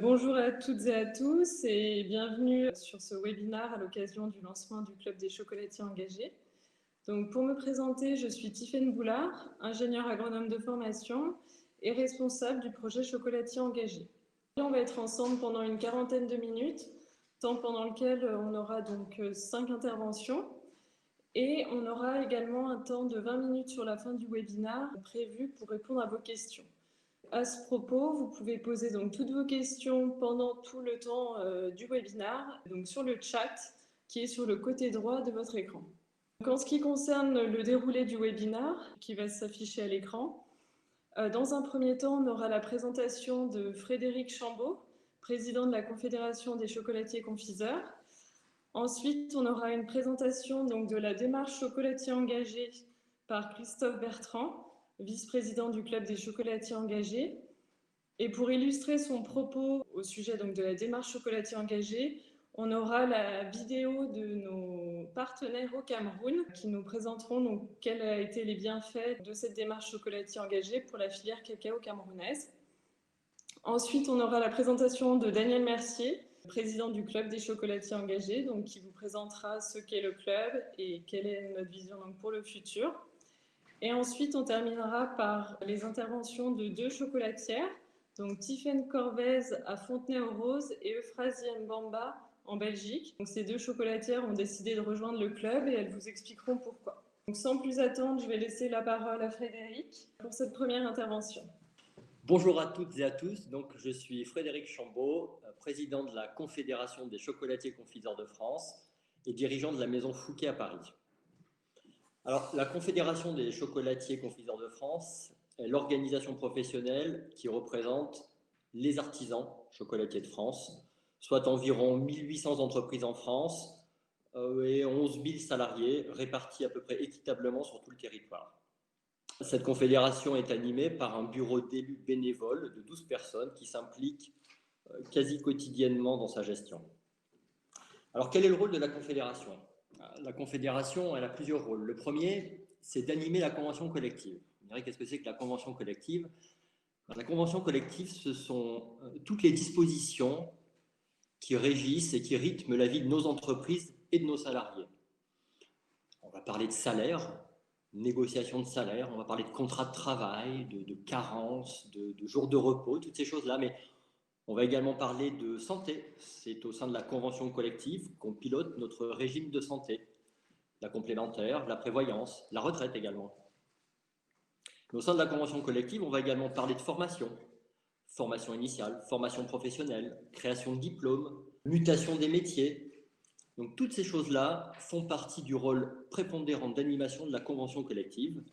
Bonjour à toutes et à tous et bienvenue sur ce webinaire à l'occasion du lancement du Club des chocolatiers engagés. Donc, pour me présenter, je suis Tiffaine Boulard, ingénieure agronome de formation et responsable du projet Chocolatier engagé. On va être ensemble pendant une quarantaine de minutes, temps pendant lequel on aura donc 5 interventions et on aura également un temps de 20 minutes sur la fin du webinaire prévu pour répondre à vos questions. À ce propos, vous pouvez poser donc toutes vos questions pendant tout le temps du webinaire, donc sur le chat qui est sur le côté droit de votre écran. Donc, en ce qui concerne le déroulé du webinaire qui va s'afficher à l'écran, dans un premier temps, on aura la présentation de Frédéric Chambaud, président de la Confédération des chocolatiers confiseurs. Ensuite, on aura une présentation donc, de la démarche chocolatier engagé par Christophe Bertrand, vice-président du Club des chocolatiers engagés. Et pour illustrer son propos au sujet donc, de la démarche chocolatier engagée, on aura la vidéo de nos partenaires au Cameroun qui nous présenteront donc, quels ont été les bienfaits de cette démarche chocolatier engagée pour la filière cacao camerounaise. Ensuite, on aura la présentation de Daniel Mercier, président du Club des chocolatiers engagés, donc, qui vous présentera ce qu'est le club et quelle est notre vision donc, pour le futur. Et ensuite, on terminera par les interventions de 2 chocolatières, donc Tiffaine Corvez à Fontenay-aux-Roses et Euphrasie Mbamba en Belgique. Donc, ces 2 chocolatières ont décidé de rejoindre le club et elles vous expliqueront pourquoi. Donc, sans plus attendre, je vais laisser la parole à Frédéric pour cette première intervention. Bonjour à toutes et à tous, donc je suis Frédéric Chambaud, président de la Confédération des chocolatiers confiseurs de France et dirigeant de la maison Fouquet à Paris. Alors, la Confédération des chocolatiers confiseurs de France est l'organisation professionnelle qui représente les artisans chocolatiers de France, soit environ 1800 entreprises en France et 11 000 salariés répartis à peu près équitablement sur tout le territoire. Cette confédération est animée par un bureau d'élus bénévoles de 12 personnes qui s'impliquent quasi quotidiennement dans sa gestion. Alors, quel est le rôle de la confédération ? La confédération, elle a plusieurs rôles. Le premier, c'est d'animer la convention collective. Vous direz, qu'est-ce que c'est que la convention collective ? La convention collective, ce sont toutes les dispositions qui régissent et qui rythment la vie de nos entreprises et de nos salariés. On va parler de salaire, négociation de salaire, on va parler de contrat de travail, de carence, de jours de repos, toutes ces choses-là, mais on va également parler de santé. C'est au sein de la convention collective qu'on pilote notre régime de santé, la complémentaire, la prévoyance, la retraite également. Mais au sein de la convention collective, on va également parler de formation, formation initiale, formation professionnelle, création de diplômes, mutation des métiers. Donc toutes ces choses-là font partie du rôle prépondérant d'animation de la convention collective,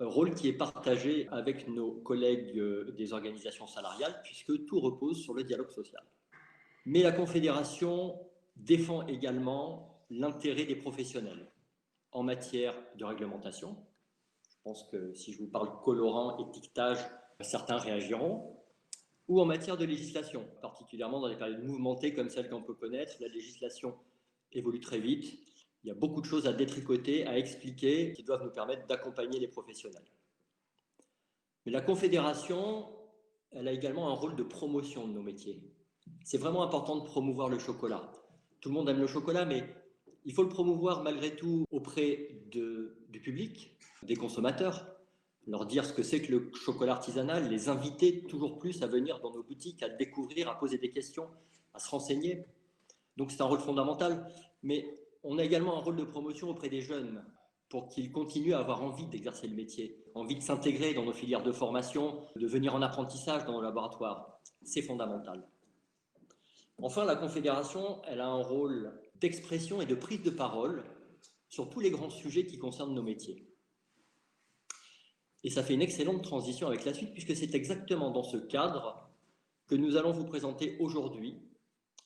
un rôle qui est partagé avec nos collègues des organisations salariales, puisque tout repose sur le dialogue social. Mais la Confédération défend également l'intérêt des professionnels en matière de réglementation. Je pense que si je vous parle colorant, étiquetage, certains réagiront. Ou en matière de législation, particulièrement dans les périodes mouvementées comme celles qu'on peut connaître, la législation évolue très vite. Il y a beaucoup de choses à détricoter, à expliquer, qui doivent nous permettre d'accompagner les professionnels. Mais la Confédération, elle a également un rôle de promotion de nos métiers. C'est vraiment important de promouvoir le chocolat. Tout le monde aime le chocolat, mais il faut le promouvoir malgré tout auprès du public, des consommateurs, leur dire ce que c'est que le chocolat artisanal, les inviter toujours plus à venir dans nos boutiques, à découvrir, à poser des questions, à se renseigner. Donc c'est un rôle fondamental, mais on a également un rôle de promotion auprès des jeunes pour qu'ils continuent à avoir envie d'exercer le métier, envie de s'intégrer dans nos filières de formation, de venir en apprentissage dans nos laboratoires. C'est fondamental. Enfin, la Confédération, elle a un rôle d'expression et de prise de parole sur tous les grands sujets qui concernent nos métiers. Et ça fait une excellente transition avec la suite, puisque c'est exactement dans ce cadre que nous allons vous présenter aujourd'hui.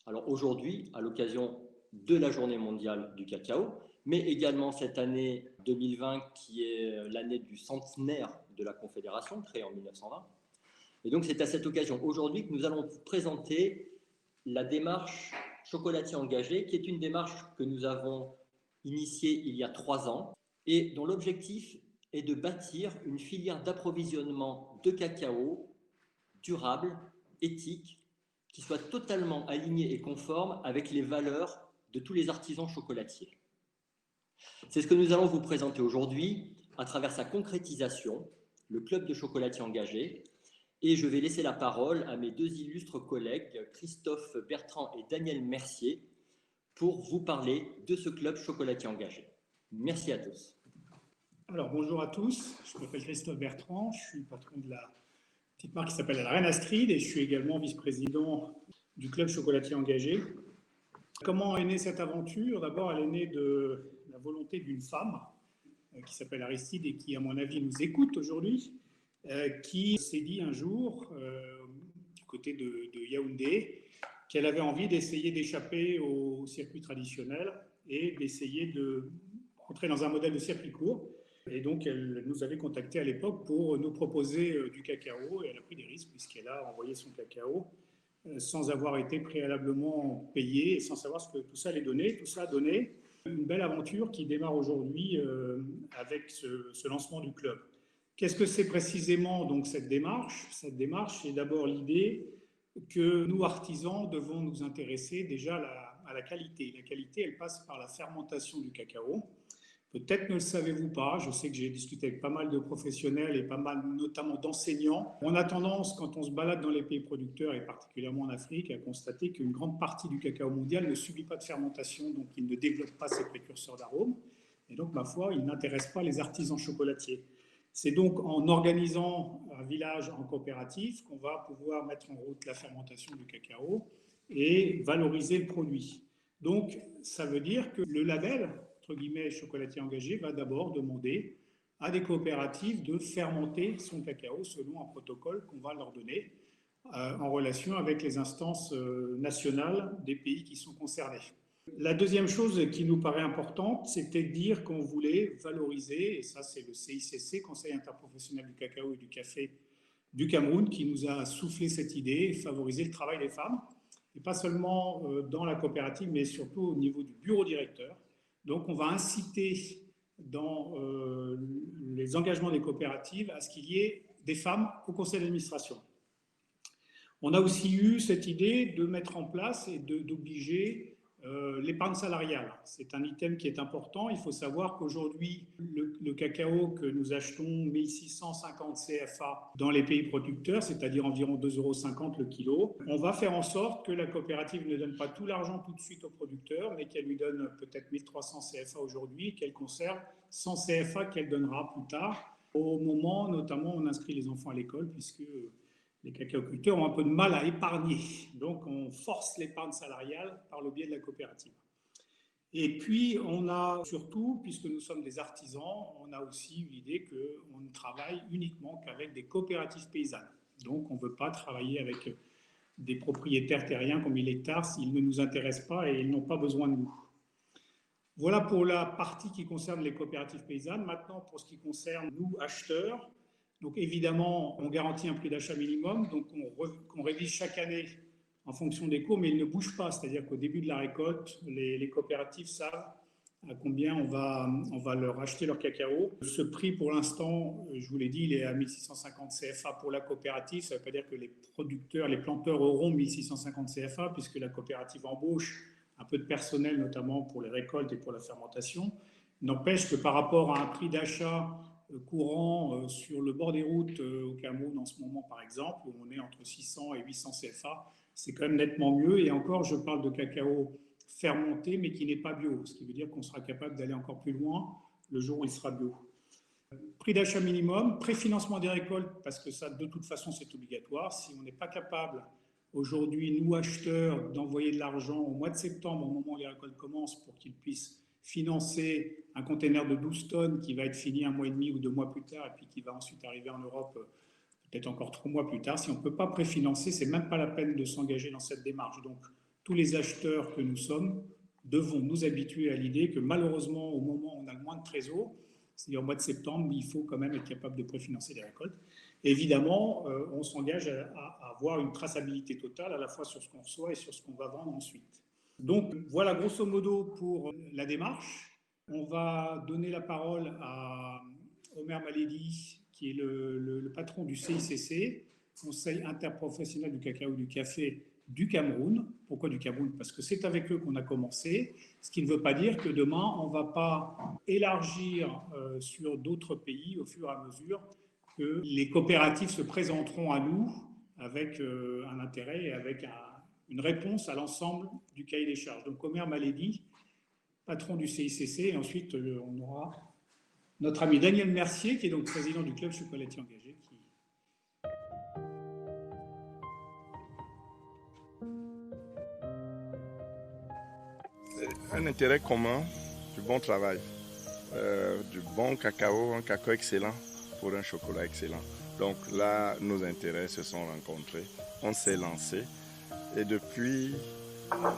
Alors aujourd'hui, à l'occasion de la Journée mondiale du cacao, mais également cette année 2020 qui est l'année du centenaire de la Confédération, créée en 1920. Et donc c'est à cette occasion aujourd'hui que nous allons vous présenter la démarche Chocolatier engagé, qui est une démarche que nous avons initiée il y a 3 ans et dont l'objectif est de bâtir une filière d'approvisionnement de cacao durable, éthique, qui soit totalement aligné et conforme avec les valeurs de tous les artisans chocolatiers. C'est ce que nous allons vous présenter aujourd'hui à travers sa concrétisation, le Club de chocolatiers engagés, et je vais laisser la parole à mes deux illustres collègues, Christophe Bertrand et Daniel Mercier, pour vous parler de ce Club chocolatier engagé. Merci à tous. Alors bonjour à tous, je m'appelle Christophe Bertrand, je suis patron de la petite marque qui s'appelle la Reine Astrid et je suis également vice-président du Club chocolatier engagé. Comment est née cette aventure? D'abord, elle est née de la volonté d'une femme qui s'appelle Aristide et qui, à mon avis, nous écoute aujourd'hui, qui s'est dit un jour, du côté de Yaoundé, qu'elle avait envie d'essayer d'échapper au circuit traditionnel et d'essayer de rentrer dans un modèle de circuit court. Et donc, elle nous avait contactés à l'époque pour nous proposer du cacao, et elle a pris des risques puisqu'elle a envoyé son cacao sans avoir été préalablement payée et sans savoir ce que tout ça allait donner. Tout ça a donné une belle aventure qui démarre aujourd'hui avec ce lancement du club. Qu'est-ce que c'est précisément donc cette démarche? Cette démarche, c'est d'abord l'idée que nous, artisans, devons nous intéresser déjà à la qualité. La qualité, elle passe par la fermentation du cacao. Peut-être ne le savez-vous pas, je sais que j'ai discuté avec pas mal de professionnels et pas mal notamment d'enseignants. On a tendance, quand on se balade dans les pays producteurs et particulièrement en Afrique, à constater qu'une grande partie du cacao mondial ne subit pas de fermentation, donc il ne développe pas ses précurseurs d'arômes. Et donc, ma foi, il n'intéresse pas les artisans chocolatiers. C'est donc en organisant un village en coopérative qu'on va pouvoir mettre en route la fermentation du cacao et valoriser le produit. Donc, ça veut dire que le label entre guillemets, chocolatier engagé va d'abord demander à des coopératives de fermenter son cacao selon un protocole qu'on va leur donner en relation avec les instances nationales des pays qui sont concernés. La deuxième chose qui nous paraît importante, c'était de dire qu'on voulait valoriser, et ça c'est le CICC, Conseil interprofessionnel du cacao et du café du Cameroun, qui nous a soufflé cette idée, favoriser le travail des femmes, et pas seulement dans la coopérative, mais surtout au niveau du bureau directeur. Donc, on va inciter dans les engagements des coopératives à ce qu'il y ait des femmes au conseil d'administration. On a aussi eu cette idée de mettre en place et d'obliger l'épargne salariale. C'est un item qui est important. Il faut savoir qu'aujourd'hui, le cacao que nous achetons 1650 CFA dans les pays producteurs, c'est-à-dire environ 2,50 € le kilo, on va faire en sorte que la coopérative ne donne pas tout l'argent tout de suite au producteur, mais qu'elle lui donne peut-être 1300 CFA aujourd'hui et qu'elle conserve 100 CFA qu'elle donnera plus tard, au moment notamment où on inscrit les enfants à l'école, puisque les cacaoculteurs ont un peu de mal à épargner. Donc, on force l'épargne salariale par le biais de la coopérative. Et puis, on a surtout, puisque nous sommes des artisans, on a aussi eu l'idée qu'on ne travaille uniquement qu'avec des coopératives paysannes. Donc, on ne veut pas travailler avec des propriétaires terriens comme 1000 hectares s'ils ne nous intéressent pas et ils n'ont pas besoin de nous. Voilà pour la partie qui concerne les coopératives paysannes. Maintenant, pour ce qui concerne nous, acheteurs, donc évidemment, on garantit un prix d'achat minimum, donc on révise chaque année en fonction des cours, mais il ne bouge pas, c'est-à-dire qu'au début de la récolte, les coopératives savent à combien on va leur acheter leur cacao. Ce prix, pour l'instant, je vous l'ai dit, il est à 1650 CFA pour la coopérative. Ça ne veut pas dire que les producteurs, les planteurs auront 1650 CFA, puisque la coopérative embauche un peu de personnel, notamment pour les récoltes et pour la fermentation. N'empêche que par rapport à un prix d'achat courant sur le bord des routes au Cameroun en ce moment, par exemple, où on est entre 600 et 800 CFA, c'est quand même nettement mieux. Et encore, je parle de cacao fermenté, mais qui n'est pas bio, ce qui veut dire qu'on sera capable d'aller encore plus loin le jour où il sera bio. Prix d'achat minimum, préfinancement des récoltes, parce que ça, de toute façon, c'est obligatoire. Si on n'est pas capable, aujourd'hui, nous, acheteurs, d'envoyer de l'argent au mois de septembre, au moment où les récoltes commencent, pour qu'ils puissent financer un conteneur de 12 tonnes qui va être fini 1 mois et demi ou 2 mois plus tard et puis qui va ensuite arriver en Europe peut-être encore 3 mois plus tard. Si on ne peut pas préfinancer, ce n'est même pas la peine de s'engager dans cette démarche. Donc, tous les acheteurs que nous sommes devons nous habituer à l'idée que malheureusement, au moment où on a le moins de trésor, c'est-à-dire au mois de septembre, il faut quand même être capable de préfinancer les récoltes. Et évidemment, on s'engage à avoir une traçabilité totale à la fois sur ce qu'on reçoit et sur ce qu'on va vendre ensuite. Donc, voilà grosso modo pour la démarche. On va donner la parole à Omer Maledi, qui est le patron du CICC, Conseil interprofessionnel du cacao et du café du Cameroun. Pourquoi du Cameroun? Parce que c'est avec eux qu'on a commencé, ce qui ne veut pas dire que demain, on ne va pas élargir sur d'autres pays au fur et à mesure que les coopératives se présenteront à nous avec un intérêt et avec une réponse à l'ensemble du cahier des charges. Donc Omer Maledi, patron du CICC, et ensuite on aura notre ami Daniel Mercier, qui est donc président du Club Chocolatier Engagé. Un intérêt commun, du bon travail, du bon cacao, un cacao excellent pour un chocolat excellent. Donc là, nos intérêts se sont rencontrés, on s'est lancé et depuis,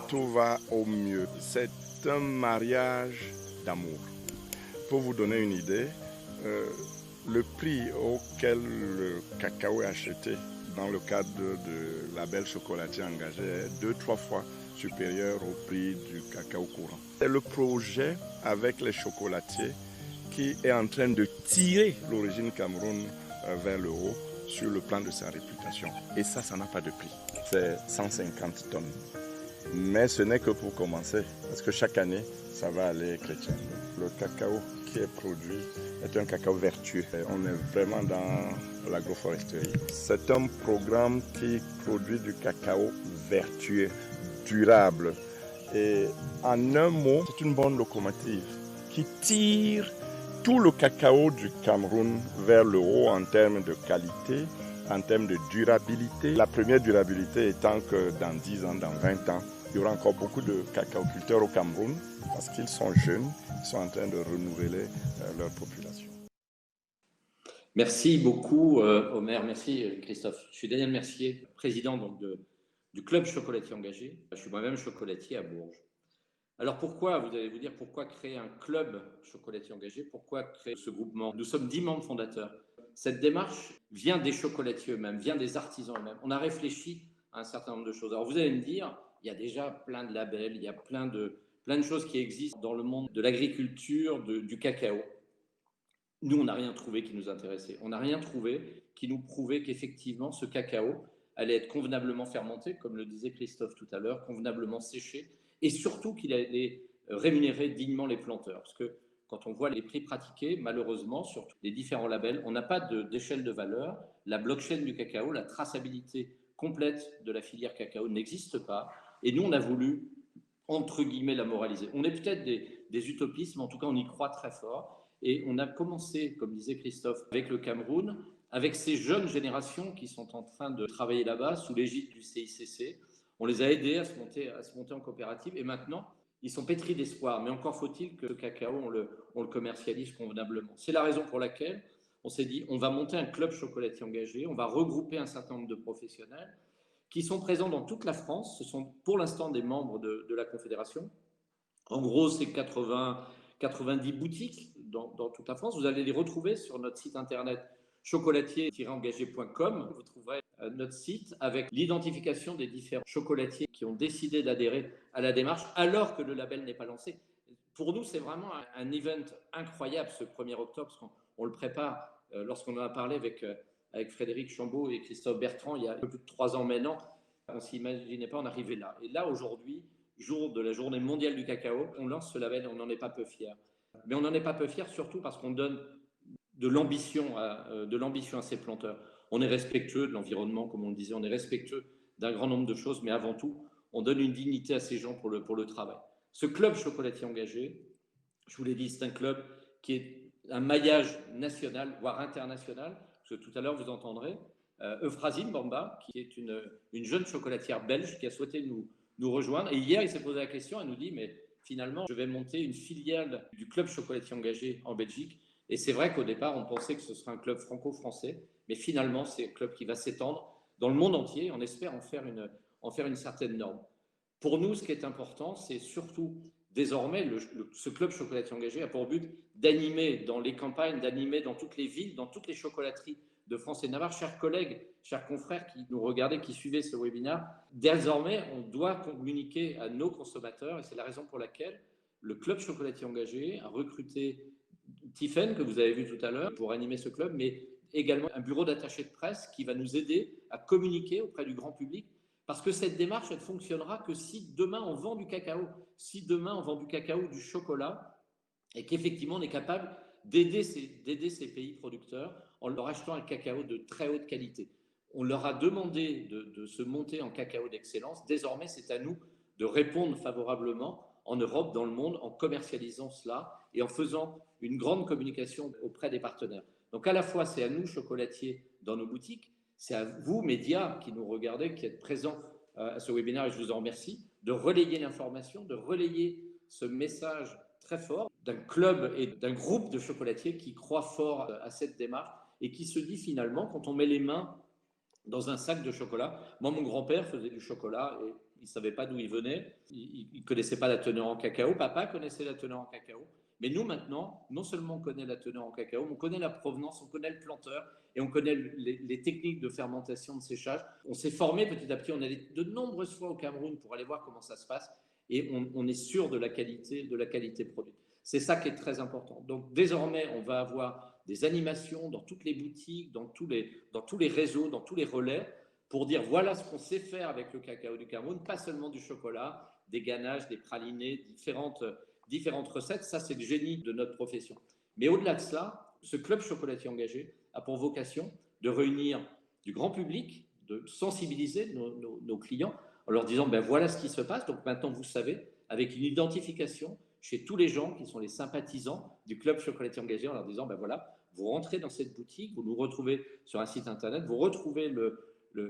tout va au mieux. C'est un mariage d'amour. Pour vous donner une idée, le prix auquel le cacao est acheté dans le cadre de label chocolatier engagé est 2-3 fois supérieur au prix du cacao courant. C'est le projet avec les chocolatiers qui est en train de tirer l'origine Cameroun vers le haut sur le plan de sa réputation. Et ça n'a pas de prix. C'est 150 tonnes. Mais ce n'est que pour commencer, parce que chaque année, ça va aller chrétien. Le cacao qui est produit est un cacao vertueux. On est vraiment dans l'agroforesterie. C'est un programme qui produit du cacao vertueux, durable. Et en un mot, c'est une bonne locomotive qui tire tout le cacao du Cameroun vers le haut en termes de qualité, en termes de durabilité. La première durabilité étant que dans 10 ans, dans 20 ans, il y aura encore beaucoup de cacaoculteurs au Cameroun parce qu'ils sont jeunes, ils sont en train de renouveler leur population. Merci beaucoup Omer, merci Christophe. Je suis Daniel Mercier, président donc, du Club Chocolatier Engagé. Je suis moi-même chocolatier à Bourges. Alors pourquoi, vous allez vous dire, pourquoi créer un club chocolatier engagé? Pourquoi créer ce groupement? Nous sommes 10 membres fondateurs. Cette démarche vient des chocolatiers eux-mêmes, vient des artisans eux-mêmes. On a réfléchi à un certain nombre de choses. Alors vous allez me dire, il y a déjà plein de labels, il y a plein de choses qui existent dans le monde de l'agriculture, du cacao. Nous, on n'a rien trouvé qui nous intéressait. On n'a rien trouvé qui nous prouvait qu'effectivement, ce cacao allait être convenablement fermenté, comme le disait Christophe tout à l'heure, convenablement séché, et surtout qu'il allait rémunérer dignement les planteurs. Parce que quand on voit les prix pratiqués, malheureusement, sur les différents labels, on n'a pas d'échelle de valeur. La blockchain du cacao, la traçabilité complète de la filière cacao n'existe pas. Et nous, on a voulu, entre guillemets, la moraliser. On est peut-être des utopistes, mais en tout cas, on y croit très fort. Et on a commencé, comme disait Christophe, avec le Cameroun, avec ces jeunes générations qui sont en train de travailler là-bas, sous l'égide du CICC. On les a aidés à se monter en coopérative. Et maintenant, ils sont pétris d'espoir. Mais encore faut-il que le cacao, on le commercialise convenablement. C'est la raison pour laquelle on s'est dit, on va monter un club chocolatier engagé, on va regrouper un certain nombre de professionnels qui sont présents dans toute la France. Ce sont pour l'instant des membres de la Confédération. En gros, c'est 90 boutiques dans toute la France. Vous allez les retrouver sur notre site internet chocolatier-engagé.com. Vous trouverez notre site avec l'identification des différents chocolatiers qui ont décidé d'adhérer à la démarche alors que le label n'est pas lancé. Pour nous, c'est vraiment un event incroyable ce 1er octobre, parce qu'on le prépare lorsqu'on en a parlé avec Frédéric Chambaud et Christophe Bertrand il y a un peu plus de 3 ans maintenant. On ne s'imaginait pas en arriver là. Et là, aujourd'hui, jour de la journée mondiale du cacao, on lance ce label et on n'en est pas peu fiers. Mais on n'en est pas peu fiers surtout parce qu'on donne de l'ambition à ces planteurs. On est respectueux de l'environnement, comme on le disait, on est respectueux d'un grand nombre de choses, mais avant tout, on donne une dignité à ces gens pour le travail. Ce club chocolatier engagé, je vous l'ai dit, c'est un club qui est un maillage national, voire international, parce que tout à l'heure, vous entendrez Euphrasine Bamba, qui est une jeune chocolatière belge qui a souhaité nous rejoindre. Et hier, il s'est posé la question, elle nous dit, mais finalement, je vais monter une filiale du club chocolatier engagé en Belgique. Et c'est vrai qu'au départ, on pensait que ce serait un club franco-français, mais finalement, c'est un club qui va s'étendre dans le monde entier. On espère en faire une certaine norme. Pour nous, ce qui est important, c'est surtout désormais, ce club chocolatier engagé a pour but d'animer dans les campagnes, d'animer dans toutes les villes, dans toutes les chocolateries de France et de Navarre. Chers collègues, chers confrères qui nous regardaient, qui suivaient ce webinaire, désormais, on doit communiquer à nos consommateurs et c'est la raison pour laquelle le club chocolatier engagé a recruté Tiffaine, que vous avez vu tout à l'heure, pour animer ce club, mais également un bureau d'attaché de presse qui va nous aider à communiquer auprès du grand public Parce que cette démarche, elle ne fonctionnera que si demain on vend du cacao, si demain on vend du cacao, du chocolat, et qu'effectivement on est capable d'aider ces pays producteurs en leur achetant un cacao de très haute qualité. On leur a demandé de se monter en cacao d'excellence. Désormais, c'est à nous de répondre favorablement en Europe, dans le monde, en commercialisant cela et en faisant une grande communication auprès des partenaires. Donc à la fois, c'est à nous, chocolatiers, dans nos boutiques, c'est à vous, médias, qui nous regardez, qui êtes présents à ce webinaire, et je vous en remercie, de relayer l'information, de relayer ce message très fort d'un club et d'un groupe de chocolatiers qui croient fort à cette démarche et qui se dit finalement, quand on met les mains dans un sac de chocolat. Moi, mon grand-père faisait du chocolat et il ne savait pas d'où il venait. Il ne connaissait pas la teneur en cacao. Papa connaissait la teneur en cacao. Mais nous, maintenant, non seulement on connaît la teneur en cacao, mais on connaît la provenance, on connaît le planteur et on connaît les techniques de fermentation, de séchage. On s'est formé petit à petit. On allait de nombreuses fois au Cameroun pour aller voir comment ça se passe et on est sûr de la qualité produite. C'est ça qui est très important. Donc, désormais, on va avoir des animations dans toutes les boutiques, dans tous les réseaux, dans tous les relais, pour dire voilà ce qu'on sait faire avec le cacao du Cameroun, pas seulement du chocolat, des ganaches, des pralinés, différentes recettes. Ça, c'est le génie de notre profession. Mais au-delà de cela, ce club chocolatier engagé a pour vocation de réunir du grand public, de sensibiliser nos clients en leur disant ben voilà ce qui se passe. Donc maintenant, vous savez, avec une identification chez tous les gens qui sont les sympathisants du club chocolatier engagé, en leur disant ben voilà, vous rentrez dans cette boutique, vous nous retrouvez sur un site internet, vous retrouvez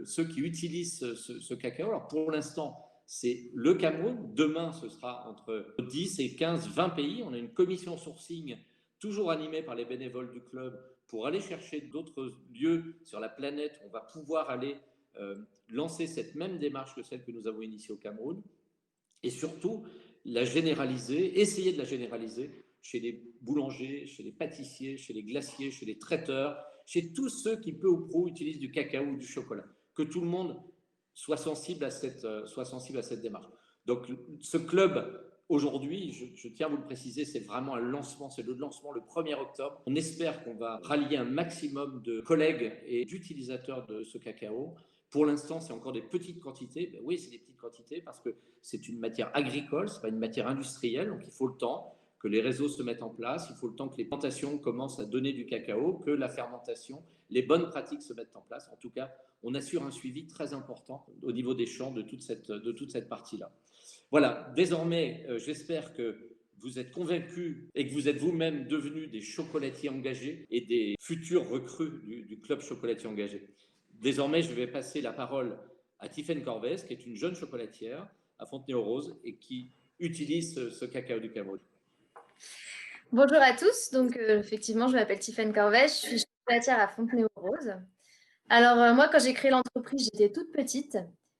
ceux qui utilisent ce cacao. Alors pour l'instant, c'est le Cameroun. Demain, ce sera entre 10 et 15, 20 pays. On a une commission sourcing toujours animée par les bénévoles du club pour aller chercher d'autres lieux sur la planète. On va pouvoir aller lancer cette même démarche que celle que nous avons initiée au Cameroun et surtout la généraliser, essayer de la généraliser chez les boulangers, chez les pâtissiers, chez les glaciers, chez les traiteurs, chez tous ceux qui peu ou prou utilisent du cacao ou du chocolat. Que tout le monde soit sensible à cette démarche. Donc ce club, aujourd'hui, je tiens à vous le préciser, c'est vraiment un lancement, c'est le lancement le 1er octobre. On espère qu'on va rallier un maximum de collègues et d'utilisateurs de ce cacao. Pour l'instant, c'est encore des petites quantités. Ben oui, c'est des petites quantités parce que c'est une matière agricole, ce n'est pas une matière industrielle, donc il faut le temps que les réseaux se mettent en place, il faut le temps que les plantations commencent à donner du cacao, que la fermentation, les bonnes pratiques se mettent en place. En tout cas, on assure un suivi très important au niveau des champs de toute cette partie-là. Voilà, désormais, j'espère que vous êtes convaincus et que vous êtes vous-même devenus des chocolatiers engagés et des futurs recrues du club chocolatier engagé. Désormais, je vais passer la parole à Tiffaine Corvès, qui est une jeune chocolatière à Fontenay-aux-Roses et qui utilise ce cacao du Cameroun. Bonjour à tous, donc effectivement je m'appelle Tiffaine Corvès, je suis chocolatière à Fontenay-aux-Roses. Alors moi quand j'ai créé l'entreprise j'étais toute petite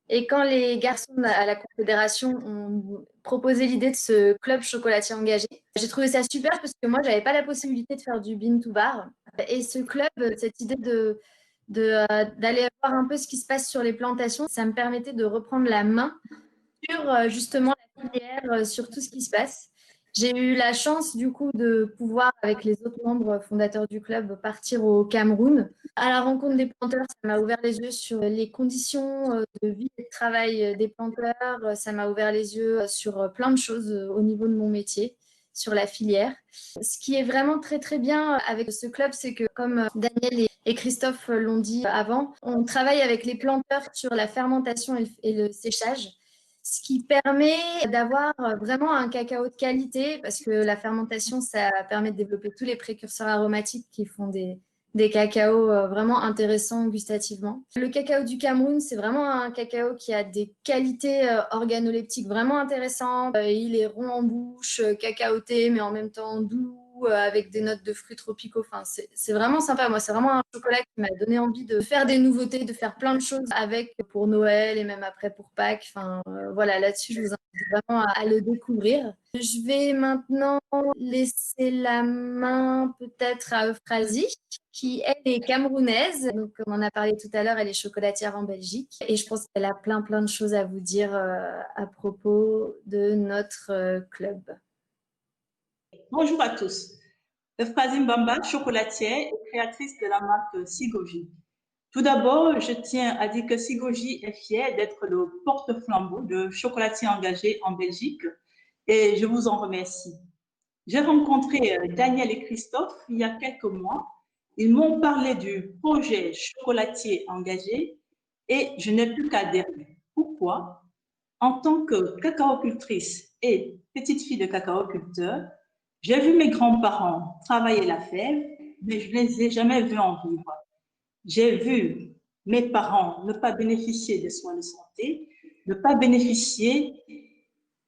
et quand les garçons à la Confédération ont proposé l'idée de ce club chocolatier engagé, j'ai trouvé ça super parce que moi j'avais pas la possibilité de faire du bean to bar et ce club, cette idée d'aller voir un peu ce qui se passe sur les plantations, ça me permettait de reprendre la main sur justement la filière, sur tout ce qui se passe. J'ai eu la chance du coup de pouvoir, avec les autres membres fondateurs du club, partir au Cameroun. À la rencontre des planteurs, ça m'a ouvert les yeux sur les conditions de vie et de travail des planteurs. Ça m'a ouvert les yeux sur plein de choses au niveau de mon métier, sur la filière. Ce qui est vraiment très très bien avec ce club, c'est que comme Daniel et Christophe l'ont dit avant, on travaille avec les planteurs sur la fermentation et le séchage. Ce qui permet d'avoir vraiment un cacao de qualité parce que la fermentation, ça permet de développer tous les précurseurs aromatiques qui font des cacaos vraiment intéressants gustativement. Le cacao du Cameroun, c'est vraiment un cacao qui a des qualités organoleptiques vraiment intéressantes. Il est rond en bouche, cacaoté, mais en même temps doux, avec des notes de fruits tropicaux. Enfin, c'est vraiment sympa. Moi, c'est vraiment un chocolat qui m'a donné envie de faire des nouveautés, de faire plein de choses avec pour Noël et même après pour Pâques. Enfin, voilà, là-dessus, je vous invite vraiment à le découvrir. Je vais maintenant laisser la main peut-être à Euphrasie, qui, elle, est camerounaise. Donc, on en a parlé tout à l'heure, elle est chocolatière en Belgique. Et je pense qu'elle a plein de choses à vous dire à propos de notre club. Bonjour à tous. Euphrasie Mbamba, chocolatière et créatrice de la marque Sigoji. Tout d'abord, je tiens à dire que Sigoji est fier d'être le porte-flambeau de chocolatiers engagés en Belgique et je vous en remercie. J'ai rencontré Daniel et Christophe il y a quelques mois. Ils m'ont parlé du projet chocolatier engagé et je n'ai plus qu'à adhérer. Pourquoi? En tant que cacaocultrice et petite fille de cacaoculteur, j'ai vu mes grands-parents travailler la fève, mais je ne les ai jamais vus en vivre. J'ai vu mes parents ne pas bénéficier des soins de santé, ne pas bénéficier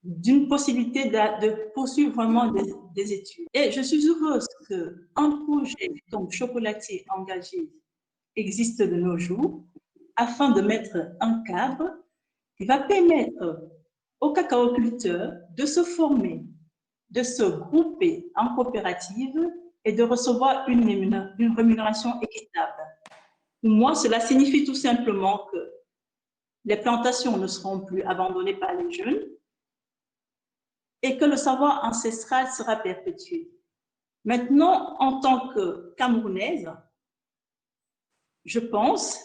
d'une possibilité de poursuivre vraiment des études. Et je suis heureuse qu'un projet comme Chocolatier engagé existe de nos jours afin de mettre un cadre qui va permettre aux cacaoculteurs de se former, de se grouper en coopérative et de recevoir une rémunération équitable. Pour moi, cela signifie tout simplement que les plantations ne seront plus abandonnées par les jeunes et que le savoir ancestral sera perpétué. Maintenant, en tant que Camerounaise, je pense,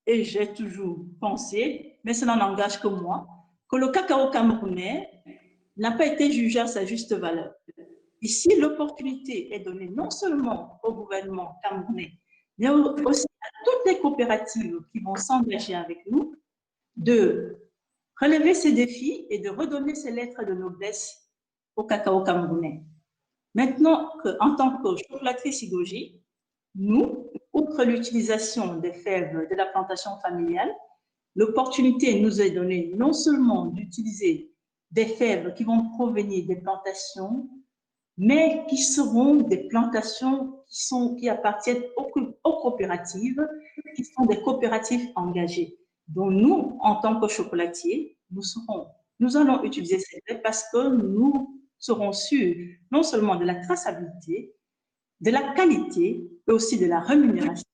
et j'ai toujours pensé, mais cela n'engage que moi, que le cacao camerounais n'a pas été jugé à sa juste valeur. Ici, l'opportunité est donnée non seulement au gouvernement camerounais, mais aussi à toutes les coopératives qui vont s'engager avec nous de relever ces défis et de redonner ces lettres de noblesse au cacao camerounais. Maintenant, en tant que chocolaterie Sigoji, nous, outre l'utilisation des fèves de la plantation familiale, l'opportunité nous est donnée non seulement d'utiliser des fèves qui vont provenir des plantations, mais qui seront des plantations qui appartiennent aux coopératives, qui sont des coopératives engagées. Donc nous, en tant que chocolatiers, nous allons utiliser ces fèves parce que nous serons sûrs non seulement de la traçabilité, de la qualité, mais aussi de la rémunération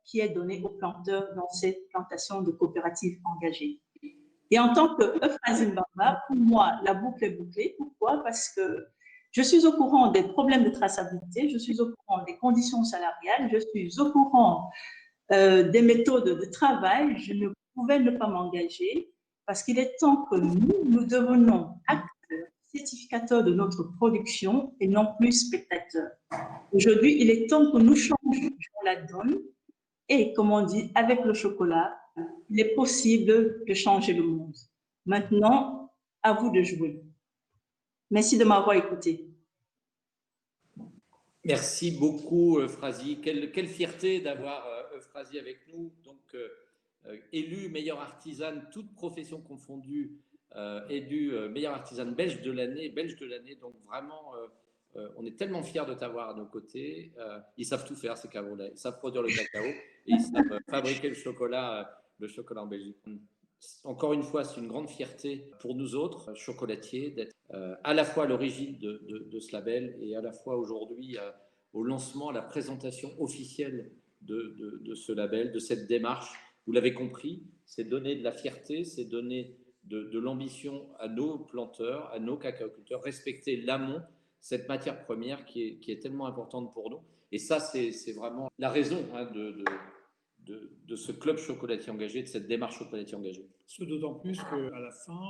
qui est donnée aux planteurs dans ces plantations de coopératives engagées. Et en tant que Euphrasine Bamba, pour moi, la boucle est bouclée. Pourquoi? Parce que je suis au courant des problèmes de traçabilité, je suis au courant des conditions salariales, je suis au courant des méthodes de travail. Je ne pouvais ne pas m'engager parce qu'il est temps que nous devenons acteurs, certificateurs de notre production et non plus spectateurs. Aujourd'hui, il est temps que nous changions la donne et, comme on dit, avec le chocolat, il est possible de changer le monde. Maintenant, à vous de jouer. Merci de m'avoir écouté. Merci beaucoup, Euphrasie. Quelle fierté d'avoir Euphrasie avec nous. Donc, élue meilleure artisane, toute profession confondue, élue meilleure artisane belge de l'année. Donc, vraiment, on est tellement fiers de t'avoir à nos côtés. Ils savent tout faire, ces Camerounais. Ils savent produire le cacao et ils savent fabriquer le chocolat en Belgique. Encore une fois, c'est une grande fierté pour nous autres, chocolatiers, d'être à la fois à l'origine de ce label et à la fois aujourd'hui au lancement, à la présentation officielle de ce label, de cette démarche. Vous l'avez compris, c'est donner de la fierté, c'est donner de l'ambition à nos planteurs, à nos cacaoculteurs, respecter l'amont, cette matière première qui est tellement importante pour nous. Et ça, c'est vraiment la raison de ce club chocolatier engagé, de cette démarche chocolatier engagée. Ce d'autant plus qu'à la fin,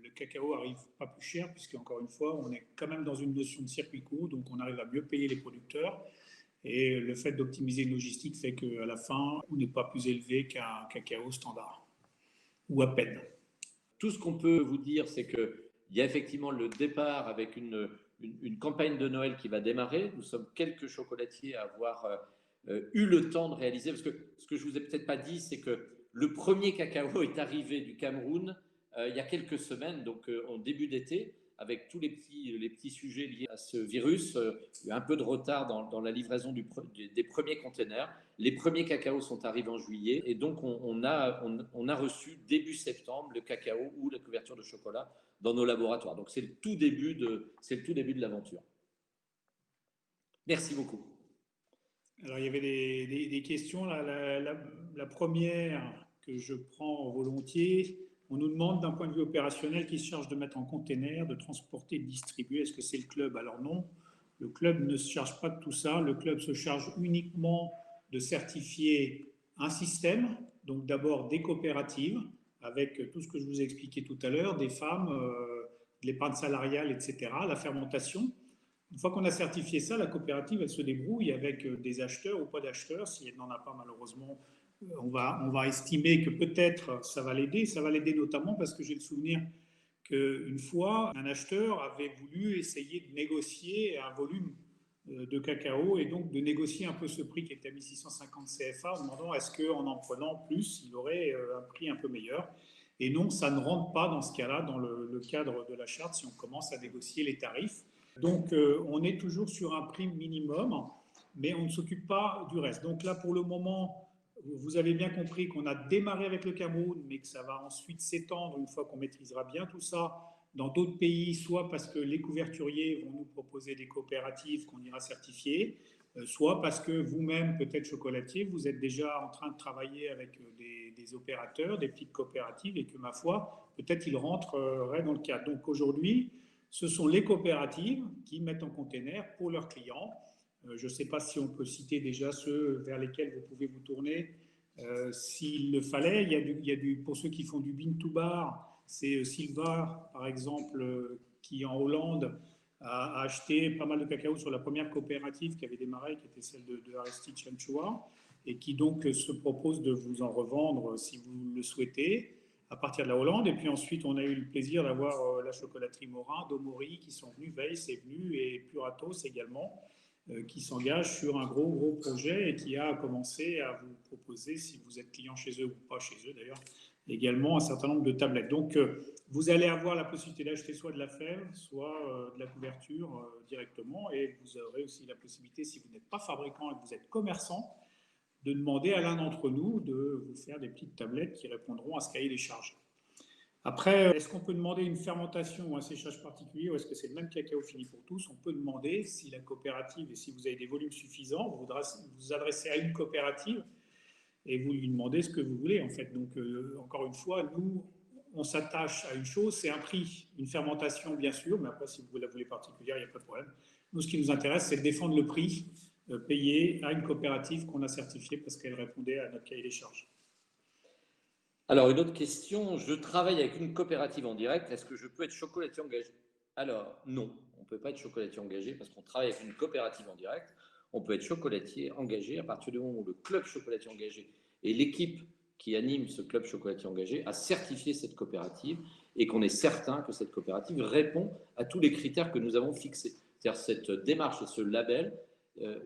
le cacao arrive pas plus cher, puisqu'encore une fois, on est quand même dans une notion de circuit court, donc on arrive à mieux payer les producteurs. Et le fait d'optimiser une logistique fait qu'à la fin, on n'est pas plus élevé qu'un cacao standard, ou à peine. Tout ce qu'on peut vous dire, c'est qu'il y a effectivement le départ avec une campagne de Noël qui va démarrer. Nous sommes quelques chocolatiers à avoir eu le temps de réaliser, parce que ce que je ne vous ai peut-être pas dit, c'est que le premier cacao est arrivé du Cameroun il y a quelques semaines, donc en début d'été, avec tous les petits sujets liés à ce virus. Il y a un peu de retard dans la livraison des premiers containers. Les premiers cacaos sont arrivés en juillet, et donc on a reçu début septembre le cacao ou la couverture de chocolat dans nos laboratoires. Donc c'est le tout début de l'aventure. Merci beaucoup. Alors, il y avait des questions. La première que je prends volontiers, on nous demande d'un point de vue opérationnel qui se charge de mettre en container, de transporter, de distribuer. Est-ce que c'est le club? Alors non, le club ne se charge pas de tout ça. Le club se charge uniquement de certifier un système, donc d'abord des coopératives, avec tout ce que je vous ai expliqué tout à l'heure, des femmes, de l'épargne salariale, etc., la fermentation. Une fois qu'on a certifié ça, la coopérative, elle se débrouille avec des acheteurs ou pas d'acheteurs. Si elle n'en a pas, malheureusement, on va estimer que peut-être ça va l'aider. Ça va l'aider notamment parce que j'ai le souvenir qu'une fois, un acheteur avait voulu essayer de négocier un volume de cacao et donc de négocier un peu ce prix qui était à 1650 CFA en demandant est-ce qu'en prenant plus, il aurait un prix un peu meilleur. Et non, ça ne rentre pas dans ce cas-là, dans le cadre de la charte, si on commence à négocier les tarifs. Donc, on est toujours sur un prix minimum, mais on ne s'occupe pas du reste. Donc là, pour le moment, vous avez bien compris qu'on a démarré avec le Cameroun, mais que ça va ensuite s'étendre une fois qu'on maîtrisera bien tout ça dans d'autres pays, soit parce que les couverturiers vont nous proposer des coopératives qu'on ira certifier, soit parce que vous-même, peut-être chocolatier, vous êtes déjà en train de travailler avec des opérateurs, des petites coopératives, et que, ma foi, peut-être ils rentreraient dans le cadre. Donc aujourd'hui, ce sont les coopératives qui mettent en container pour leurs clients. Je ne sais pas si on peut citer déjà ceux vers lesquels vous pouvez vous tourner. S'il le fallait, pour ceux qui font du bean to bar, c'est Silva, par exemple, qui en Hollande a acheté pas mal de cacao sur la première coopérative qui avait démarré, qui était celle de Aristide Chanchoua, et qui donc se propose de vous en revendre si vous le souhaitez, à partir de la Hollande. Et puis ensuite, on a eu le plaisir d'avoir la chocolaterie Morin, Domori, qui sont venus, Weiss est venu, et Puratos également, qui s'engage sur un gros projet et qui a commencé à vous proposer, si vous êtes client chez eux ou pas chez eux d'ailleurs, également un certain nombre de tablettes. Donc, vous allez avoir la possibilité d'acheter soit de la fève, soit de la couverture directement, et vous aurez aussi la possibilité, si vous n'êtes pas fabricant et que vous êtes commerçant, de demander à l'un d'entre nous de vous faire des petites tablettes qui répondront à ce cahier des charges. Après, est-ce qu'on peut demander une fermentation ou un séchage particulier, ou est-ce que c'est le même cacao fini pour tous? On peut demander, si la coopérative, et si vous avez des volumes suffisants, vous vous adressez à une coopérative et vous lui demandez ce que vous voulez, en fait. Donc, encore une fois, nous, on s'attache à une chose, c'est un prix, une fermentation, bien sûr, mais après, si vous la voulez particulière, il n'y a pas de problème. Nous, ce qui nous intéresse, c'est de défendre le prix payé à une coopérative qu'on a certifiée parce qu'elle répondait à notre cahier des charges. Alors, une autre question, je travaille avec une coopérative en direct, est-ce que je peux être chocolatier engagé? Alors, non, on ne peut pas être chocolatier engagé parce qu'on travaille avec une coopérative en direct. On peut être chocolatier engagé à partir du moment où le club chocolatier engagé et l'équipe qui anime ce club chocolatier engagé a certifié cette coopérative et qu'on est certain que cette coopérative répond à tous les critères que nous avons fixés. C'est-à-dire cette démarche et ce label,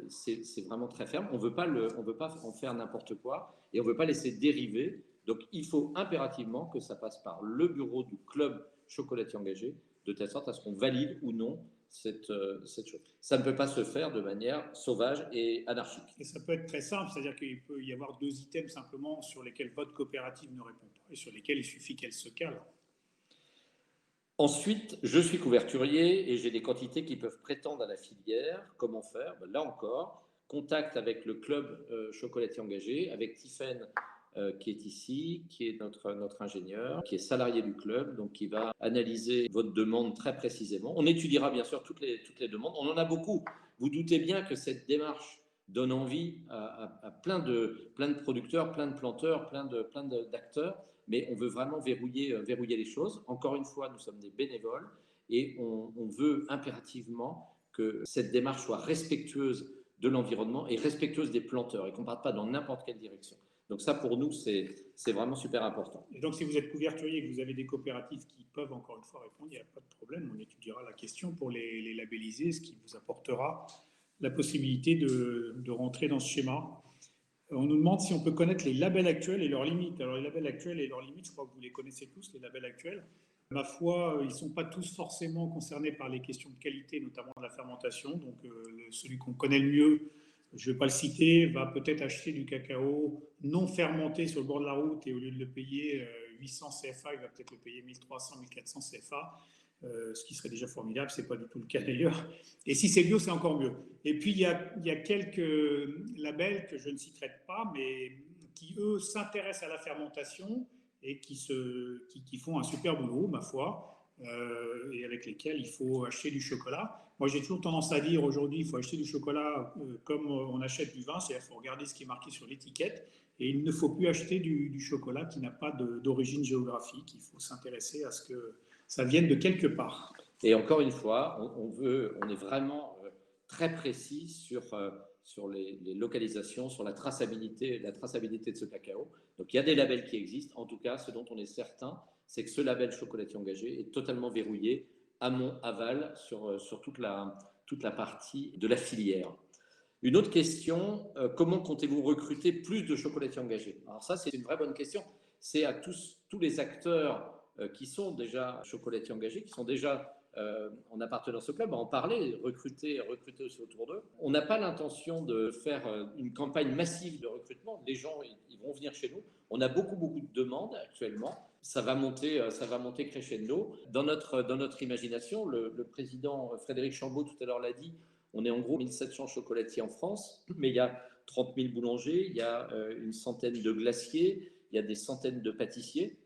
c'est vraiment très ferme. On ne veut pas en faire n'importe quoi et on ne veut pas laisser dériver. Donc, il faut impérativement que ça passe par le bureau du club chocolatier engagé, de telle sorte à ce qu'on valide ou non cette chose. Ça ne peut pas se faire de manière sauvage et anarchique. Et ça peut être très simple, c'est-à-dire qu'il peut y avoir 2 items simplement sur lesquels votre coopérative ne répond pas et sur lesquels il suffit qu'elle se cale. Ensuite, je suis couverturier et j'ai des quantités qui peuvent prétendre à la filière. Comment faire? Là encore, contact avec le club chocolatier engagé, avec Tiffaine qui est ici, qui est notre ingénieur, qui est salarié du club, donc qui va analyser votre demande très précisément. On étudiera bien sûr toutes les demandes. On en a beaucoup. Vous doutez bien que cette démarche donne envie à plein de producteurs, plein de planteurs, plein d'acteurs, mais on veut vraiment verrouiller les choses. Encore une fois, nous sommes des bénévoles et on veut impérativement que cette démarche soit respectueuse de l'environnement et respectueuse des planteurs et qu'on ne parte pas dans n'importe quelle direction. Donc ça, pour nous, c'est vraiment super important. Et donc, si vous êtes couverturier et que vous avez des coopératives qui peuvent, encore une fois, répondre, il n'y a pas de problème. On étudiera la question pour les labelliser, ce qui vous apportera la possibilité de rentrer dans ce schéma. On nous demande si on peut connaître les labels actuels et leurs limites. Alors, les labels actuels et leurs limites, je crois que vous les connaissez tous, les labels actuels. Ma foi, ils ne sont pas tous forcément concernés par les questions de qualité, notamment de la fermentation. Donc, celui qu'on connaît le mieux, je ne vais pas le citer, va peut-être acheter du cacao non fermenté sur le bord de la route et au lieu de le payer 800 CFA, il va peut-être le payer 1300, 1400 CFA, ce qui serait déjà formidable, ce n'est pas du tout le cas d'ailleurs. Et si c'est bio, c'est encore mieux. Et puis, il y a quelques labels que je ne citerai pas, mais qui, eux, s'intéressent à la fermentation et qui font un super boulot, ma foi, et avec lesquels il faut acheter du chocolat. Moi, j'ai toujours tendance à dire aujourd'hui, il faut acheter du chocolat comme on achète du vin, c'est-à-dire qu'il faut regarder ce qui est marqué sur l'étiquette Et il ne faut plus acheter du chocolat qui n'a pas d'origine géographique. Il faut s'intéresser à ce que ça vienne de quelque part. Et encore une fois, on est vraiment très précis sur les localisations, sur la traçabilité de ce cacao. Donc il y a des labels qui existent. En tout cas, ce dont on est certain, c'est que ce label chocolatier engagé est totalement verrouillé amont, aval sur toute la partie de la filière. Une autre question, comment comptez-vous recruter plus de chocolatiers engagés? Alors ça, c'est une vraie bonne question. C'est à tous les acteurs qui sont déjà chocolatiers engagés, qui sont déjà en appartenance au club, à en parler, recruter aussi autour d'eux. On n'a pas l'intention de faire une campagne massive de recrutement. Les gens, ils vont venir chez nous. On a beaucoup de demandes actuellement. Ça va monter crescendo. Dans notre imagination, le président Frédéric Chambaud tout à l'heure l'a dit, on est en gros 1700 chocolatiers en France, mais il y a 30 000 boulangers, il y a une centaine de glaciers, il y a des centaines de pâtissiers,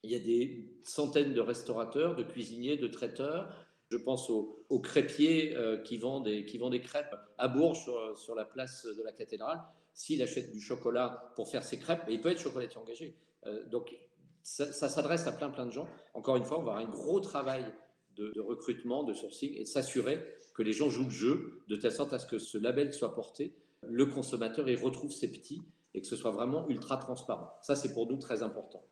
il y a des centaines de restaurateurs, de cuisiniers, de traiteurs. Je pense aux crêpiers qui vendent des crêpes à Bourges sur la place de la cathédrale. S'il achète du chocolat pour faire ses crêpes, il peut être chocolatier engagé. Donc ça s'adresse à plein de gens. Encore une fois, on va avoir un gros travail de recrutement, de sourcing et de s'assurer que les gens jouent le jeu de telle sorte à ce que ce label soit porté, le consommateur y retrouve ses petits et que ce soit vraiment ultra transparent. Ça, c'est pour nous très important.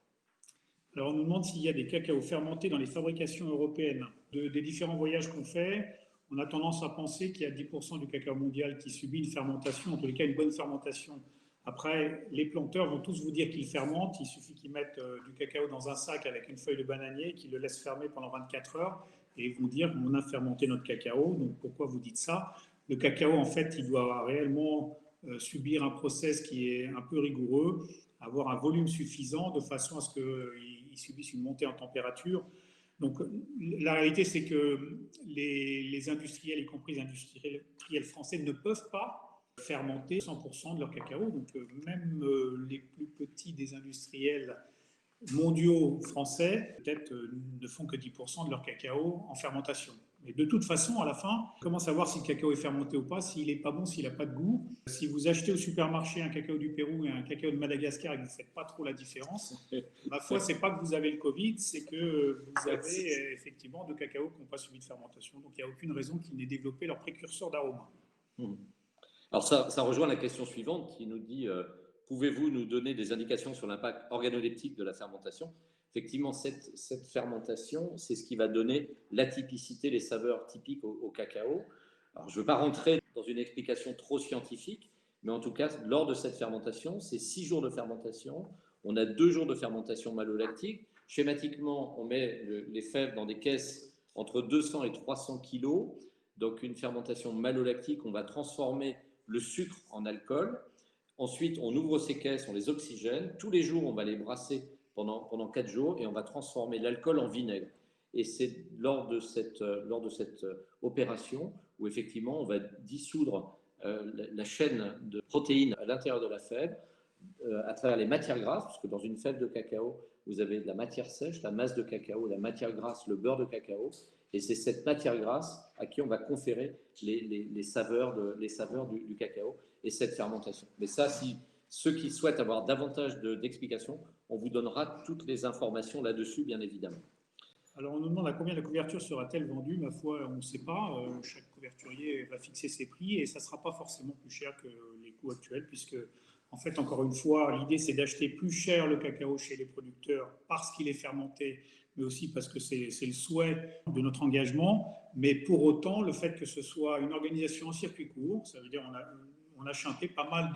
Alors, on nous demande s'il y a des cacaos fermentés dans les fabrications européennes. Des différents voyages qu'on fait, on a tendance à penser qu'il y a 10% du cacao mondial qui subit une fermentation, en tous les cas une bonne fermentation. Après, les planteurs vont tous vous dire qu'ils fermentent. Il suffit qu'ils mettent du cacao dans un sac avec une feuille de bananier, qu'ils le laissent fermer pendant 24 heures et ils vont dire on a fermenté notre cacao. Donc, pourquoi vous dites ça? Le cacao, en fait, il doit réellement subir un process qui est un peu rigoureux, avoir un volume suffisant de façon à ce qu'il subisse une montée en température. Donc, la réalité, c'est que les industriels, y compris les industriels français, ne peuvent pas fermenter 100% de leur cacao. Donc, même les plus petits des industriels mondiaux français, peut-être, ne font que 10% de leur cacao en fermentation. Mais de toute façon, à la fin, comment savoir si le cacao est fermenté ou pas, s'il n'est pas bon, s'il n'a pas de goût? Si vous achetez au supermarché un cacao du Pérou et un cacao de Madagascar et que vous ne faites pas trop la différence, ma foi, ce n'est pas que vous avez le Covid, c'est que vous avez effectivement de cacao qui n'ont pas subi de fermentation. Donc, il n'y a aucune raison qu'ils n'aient développé leur précurseur d'arôme. Alors, ça rejoint la question suivante qui nous dit pouvez-vous nous donner des indications sur l'impact organoleptique de la fermentation? Effectivement, cette fermentation, c'est ce qui va donner l'atypicité, les saveurs typiques au cacao. Alors, je ne veux pas rentrer dans une explication trop scientifique, mais en tout cas, lors de cette fermentation, c'est 6 jours de fermentation. On a 2 jours de fermentation malolactique. Schématiquement, on met les fèves dans des caisses entre 200 et 300 kilos. Donc, une fermentation malolactique, on va transformer le sucre en alcool. Ensuite, on ouvre ces caisses, on les oxygène. Tous les jours, on va les brasser pendant 4 jours et on va transformer l'alcool en vinaigre. Et c'est lors de cette opération où effectivement on va dissoudre la chaîne de protéines à l'intérieur de la fève à travers les matières grasses, parce que dans une fève de cacao, vous avez de la matière sèche, la masse de cacao, la matière grasse, le beurre de cacao, et c'est cette matière grasse à qui on va conférer les saveurs du cacao et cette fermentation. Mais ça, si ceux qui souhaitent avoir davantage d'explications, on vous donnera toutes les informations là-dessus, bien évidemment. Alors, on nous demande à combien la couverture sera-t-elle vendue? Ma foi, on ne sait pas. Chaque couverturier va fixer ses prix et ça ne sera pas forcément plus cher que les coûts actuels, puisque, en fait, encore une fois, l'idée, c'est d'acheter plus cher le cacao chez les producteurs parce qu'il est fermenté, mais aussi parce que c'est le souhait de notre engagement. Mais pour autant, le fait que ce soit une organisation en circuit court, ça veut dire on a chanté pas mal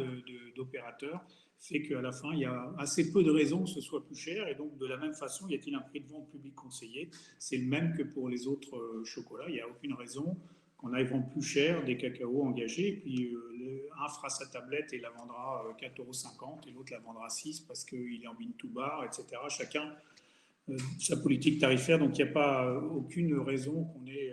d'opérateurs, fait qu'à la fin, il y a assez peu de raisons que ce soit plus cher. Et donc, de la même façon, y a-t-il un prix de vente public conseillé? C'est le même que pour les autres chocolats. Il n'y a aucune raison qu'on aille vendre plus cher des cacaos engagés. Et puis, un fera sa tablette et la vendra 4,50 € et l'autre la vendra 6 parce qu'il est en bin to bar, etc. Chacun sa politique tarifaire. Donc, il n'y a pas aucune raison qu'on ait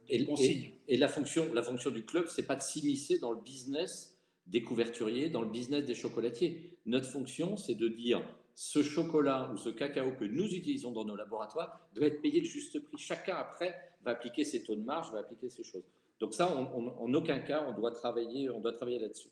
des consignes. Et la fonction du club, ce n'est pas de s'immiscer dans le business des couverturiers, dans le business des chocolatiers. Notre fonction, c'est de dire ce chocolat ou ce cacao que nous utilisons dans nos laboratoires doit être payé le juste prix. Chacun, après, va appliquer ses taux de marge, va appliquer ses choses. Donc ça, en aucun cas, on doit travailler là-dessus.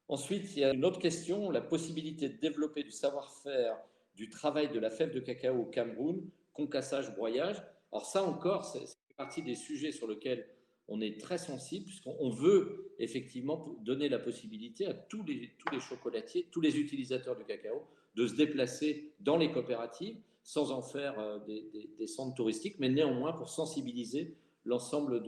Ensuite, il y a une autre question, la possibilité de développer du savoir-faire du travail de la fève de cacao au Cameroun, concassage, broyage. Alors ça encore, c'est partie des sujets sur lesquels on est très sensible, puisqu'on veut effectivement donner la possibilité à tous les chocolatiers, tous les utilisateurs du cacao, de se déplacer dans les coopératives, sans en faire des centres touristiques, mais néanmoins pour sensibiliser l'ensemble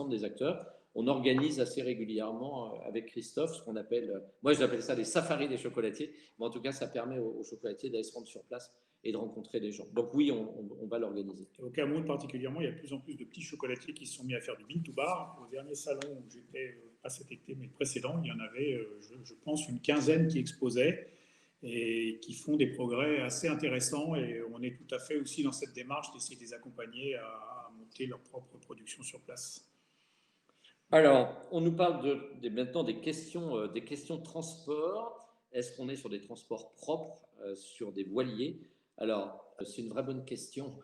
des acteurs. On organise assez régulièrement avec Christophe ce qu'on appelle, moi je l'appelle ça les safaris des chocolatiers, mais en tout cas ça permet aux chocolatiers d'aller se rendre sur place et de rencontrer des gens. Donc oui, on va l'organiser. Au Cameroun particulièrement, il y a de plus en plus de petits chocolatiers qui se sont mis à faire du bean to bar. Au dernier salon où j'étais, pas cet été mais le précédent, il y en avait, je pense, une quinzaine qui exposaient et qui font des progrès assez intéressants. Et on est tout à fait aussi dans cette démarche d'essayer de les accompagner à monter leur propre production sur place. Alors, on nous parle maintenant des questions de transport. Est-ce qu'on est sur des transports propres, sur des voiliers? Alors, c'est une vraie bonne question.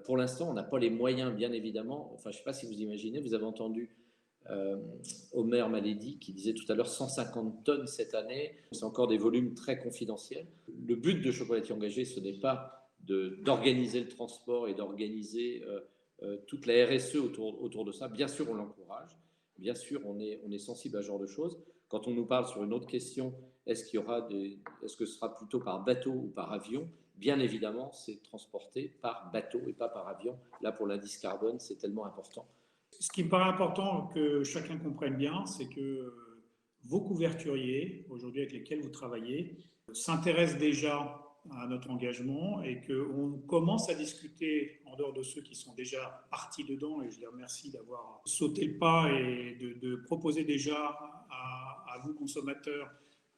Pour l'instant, on n'a pas les moyens, bien évidemment. Enfin, je ne sais pas si vous imaginez, vous avez entendu Omer Maledi qui disait tout à l'heure 150 tonnes cette année. C'est encore des volumes très confidentiels. Le but de Chocolatier Engagé, ce n'est pas d'organiser le transport et d'organiser toute la RSE autour de ça. Bien sûr, on l'encourage. Bien sûr, on est sensible à ce genre de choses. Quand on nous parle sur une autre question, est-ce que ce sera plutôt par bateau ou par avion? Bien évidemment, c'est transporté par bateau et pas par avion. Là, pour l'indice carbone, c'est tellement important. Ce qui me paraît important que chacun comprenne bien, c'est que vos couverturiers, aujourd'hui avec lesquels vous travaillez, s'intéressent déjà à notre engagement et qu'on commence à discuter en dehors de ceux qui sont déjà partis dedans, et je les remercie d'avoir sauté le pas et de proposer déjà à vous consommateurs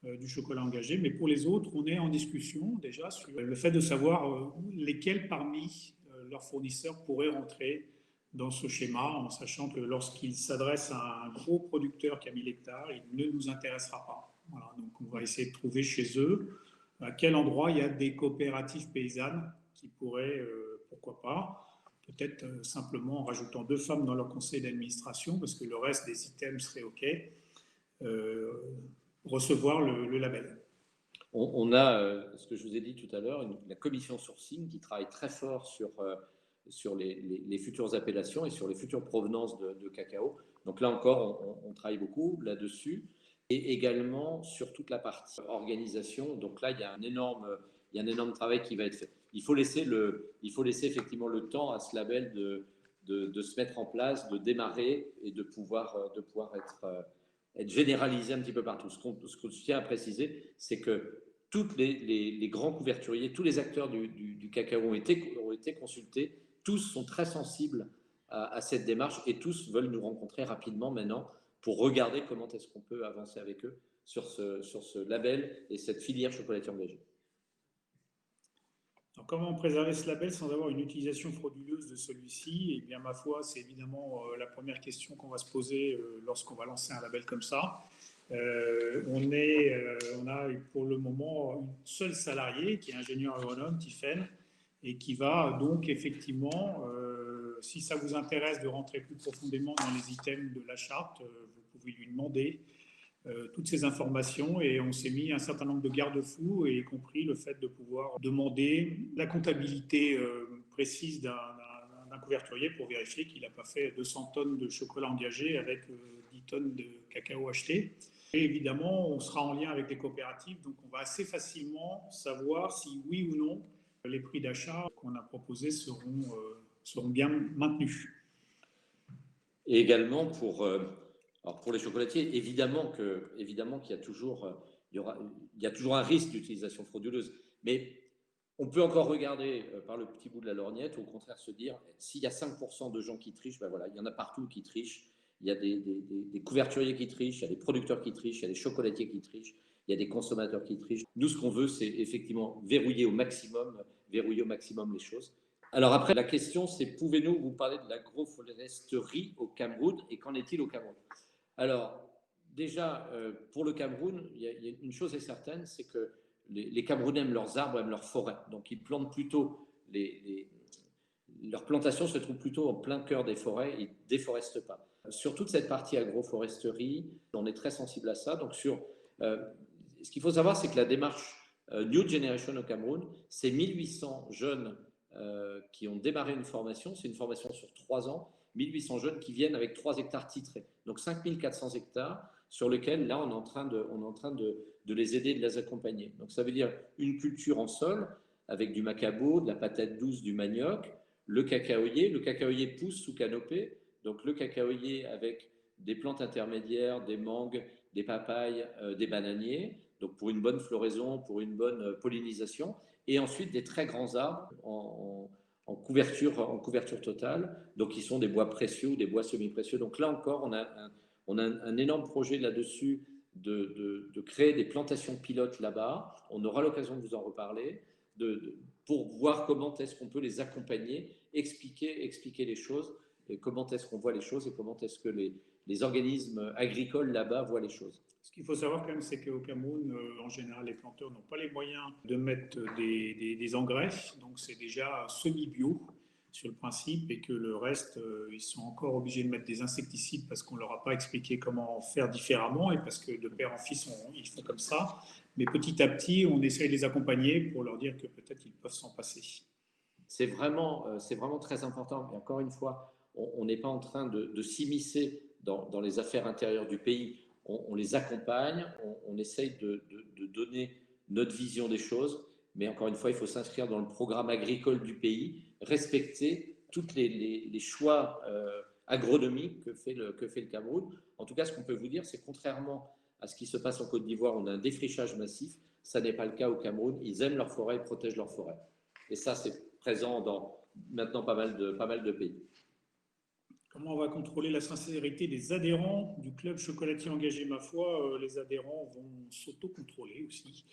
du chocolat engagé. Mais pour les autres, on est en discussion déjà sur le fait de savoir lesquels parmi leurs fournisseurs pourraient rentrer dans ce schéma, en sachant que lorsqu'il s'adresse à un gros producteur qui a 1000 hectares, il ne nous intéressera pas. Voilà, donc on va essayer de trouver chez eux à quel endroit il y a des coopératives paysannes qui pourraient, pourquoi pas, peut-être simplement en rajoutant 2 femmes dans leur conseil d'administration, parce que le reste des items serait OK, recevoir le label. On a, ce que je vous ai dit tout à l'heure, la commission sourcing qui travaille très fort sur les futures appellations et sur les futures provenances de cacao. Donc là encore, on travaille beaucoup là-dessus. Et également sur toute la partie organisation. Donc là, il y a un énorme travail qui va être fait. Il faut laisser effectivement le temps à ce label de se mettre en place, de démarrer et de pouvoir être généralisé un petit peu partout. Ce que je tiens à préciser, c'est que tous les grands couverturiers, tous les acteurs du cacao ont été consultés. Tous sont très sensibles à cette démarche et tous veulent nous rencontrer rapidement maintenant pour regarder comment est-ce qu'on peut avancer avec eux sur ce label et cette filière chocolatier engagée. Alors, comment préserver ce label sans avoir une utilisation frauduleuse de celui-ci? Eh bien, ma foi, c'est évidemment la première question qu'on va se poser lorsqu'on va lancer un label comme ça. On a pour le moment une seule salariée qui est ingénieur agronome, Tiffaine, et qui va donc effectivement, si ça vous intéresse de rentrer plus profondément dans les items de la charte, vous pouvez lui demander toutes ces informations, et on s'est mis un certain nombre de garde-fous, y compris le fait de pouvoir demander la comptabilité précise d'un couverturier pour vérifier qu'il n'a pas fait 200 tonnes de chocolat engagé avec 10 tonnes de cacao acheté. Et évidemment, on sera en lien avec les coopératives, donc on va assez facilement savoir si oui ou non les prix d'achat qu'on a proposés seront bien maintenus. Et également pour les chocolatiers, évidemment qu'il y a toujours un risque d'utilisation frauduleuse, mais on peut encore regarder par le petit bout de la lorgnette, ou au contraire se dire, s'il y a 5% de gens qui trichent, ben voilà, il y en a partout qui trichent. Il y a des couverturiers qui trichent, il y a des producteurs qui trichent, il y a des chocolatiers qui trichent, il y a des consommateurs qui trichent. Nous, ce qu'on veut, c'est effectivement verrouiller au maximum les choses. Alors après, la question, c'est pouvez-nous vous parler de l'agroforesterie au Cameroun, et qu'en est-il au Cameroun? Alors, déjà, pour le Cameroun, il y a une chose est certaine, c'est que les Camerounais aiment leurs arbres, aiment leurs forêts. Donc, ils plantent plutôt, leurs plantations se trouvent plutôt en plein cœur des forêts, ils ne déforestent pas. Sur toute cette partie agroforesterie, on est très sensible à ça. Donc, sur Ce qu'il faut savoir, c'est que la démarche New Generation au Cameroun, c'est 1800 jeunes qui ont démarré une formation. C'est une formation sur 3 ans. 1800 jeunes qui viennent avec 3 hectares titrés. Donc 5400 hectares sur lesquels, là, on est en train de les aider, de les accompagner. Donc ça veut dire une culture en sol avec du macabo, de la patate douce, du manioc, le cacaoyer. Le cacaoyer pousse sous canopée. Donc le cacaoyer avec des plantes intermédiaires, des mangues, des papayes, des bananiers. Donc pour une bonne floraison, pour une bonne pollinisation. Et ensuite des très grands arbres en couverture totale, donc qui sont des bois précieux ou des bois semi-précieux. Donc là encore, on a un énorme projet là-dessus de créer des plantations pilotes là-bas. On aura l'occasion de vous en reparler, pour voir comment est-ce qu'on peut les accompagner, expliquer les choses, et comment est-ce qu'on voit les choses et comment est-ce que les organismes agricoles là-bas voient les choses. Ce qu'il faut savoir quand même, c'est qu'au Cameroun, en général, les planteurs n'ont pas les moyens de mettre des engrais, donc c'est déjà semi-bio sur le principe, et que le reste, ils sont encore obligés de mettre des insecticides parce qu'on ne leur a pas expliqué comment faire différemment et parce que de père en fils, ils font comme ça. Mais petit à petit, on essaye de les accompagner pour leur dire que peut-être ils peuvent s'en passer. C'est vraiment très important. Et encore une fois, on n'est pas en train de s'immiscer dans les affaires intérieures du pays. On les accompagne, on essaye de donner notre vision des choses, mais encore une fois, il faut s'inscrire dans le programme agricole du pays, respecter tous les choix agronomiques que fait le Cameroun. En tout cas, ce qu'on peut vous dire, c'est contrairement à ce qui se passe en Côte d'Ivoire, on a un défrichage massif, ça n'est pas le cas au Cameroun. Ils aiment leur forêt, ils protègent leur forêt. Et ça, c'est présent dans maintenant pas mal de pays. Comment on va contrôler la sincérité des adhérents du club chocolatier engagé? Ma foi, les adhérents vont s'auto-contrôler aussi,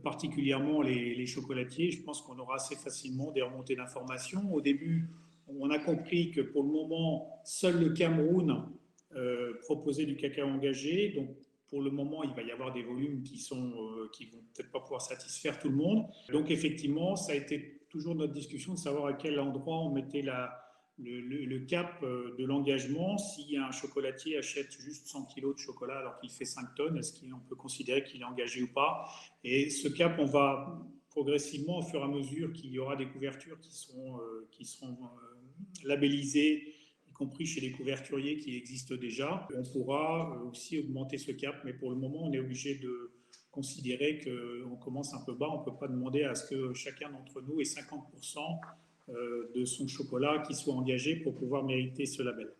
particulièrement les chocolatiers. Je pense qu'on aura assez facilement des remontées d'informations. Au début, on a compris que pour le moment, seul le Cameroun proposait du cacao engagé. Donc, pour le moment, il va y avoir des volumes qui vont peut-être pas pouvoir satisfaire tout le monde. Donc, effectivement, ça a été toujours notre discussion de savoir à quel endroit on mettait le cap de l'engagement. Si un chocolatier achète juste 100 kg de chocolat alors qu'il fait 5 tonnes, est-ce qu'on peut considérer qu'il est engagé ou pas? Et ce cap, on va progressivement, au fur et à mesure qu'il y aura des couvertures qui seront labellisées, y compris chez les couverturiers qui existent déjà, on pourra aussi augmenter ce cap. Mais pour le moment, on est obligé de considérer qu'on commence un peu bas. On ne peut pas demander à ce que chacun d'entre nous ait 50% de son chocolat qui soit engagé pour pouvoir mériter ce label.